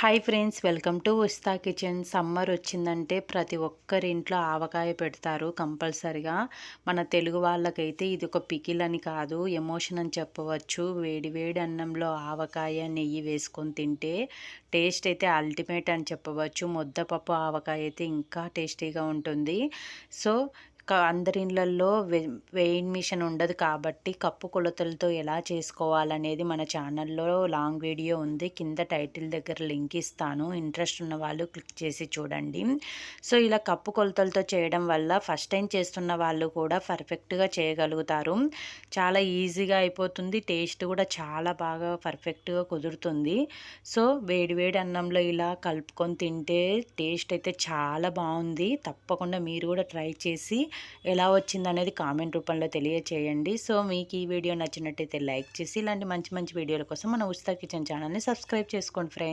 Hi friends, welcome to ఉస్తా kitchen. Summer వచ్చిందంటే ప్రతి ఒక్కరి ఇంట్లో ఆవకాయ పెడతారు కంపల్సరిగా. మన తెలుగు వాళ్ళకైతే ఇది ఒక పికిల్ అని కాదు, ఎమోషన్ అని చెప్పవచ్చు. వేడి వేడి అన్నంలో ఆవకాయ నెయ్యి వేసుకొని తింటే టేస్ట్ అయితే అల్టిమేట్ అని చెప్పవచ్చు. ముద్దపప్పు ఆవకాయ అయితే ఇంకా టేస్టీగా ఉంటుంది. సో అందరి ఇళ్ళల్లో వెయింగ్ మిషన్ ఉండదు కాబట్టి కప్పు కొలతలతో ఎలా చేసుకోవాలనేది మన ఛానల్లో లాంగ్ వీడియో ఉంది. కింద టైటిల్ దగ్గర లింక్ ఇస్తాను, ఇంట్రెస్ట్ ఉన్న వాళ్ళు క్లిక్ చేసి చూడండి. సో ఇలా కప్పు కొలతలతో చేయడం వల్ల ఫస్ట్ టైం చేస్తున్న వాళ్ళు కూడా పర్ఫెక్ట్గా చేయగలుగుతారు. చాలా ఈజీగా అయిపోతుంది, టేస్ట్ కూడా చాలా బాగా పర్ఫెక్ట్గా కుదురుతుంది. సో వేడి వేడి అన్నంలో ఇలా కలుపుకొని తింటే టేస్ట్ అయితే చాలా బాగుంది. తప్పకుండా మీరు కూడా ట్రై చేసి ఎలా వచ్చిందనేది కామెంట్ రూపంలో తెలియచేయండి. సో మీకు ఈ వీడియో నచ్చినట్టయితే లైక్ చేసి ఇలాంటి మంచి మంచి వీడియోల కోసం మన ఉస్తా కిచెన్ ఛానల్ని సబ్స్క్రైబ్ చేసుకోండి ఫ్రెండ్స్.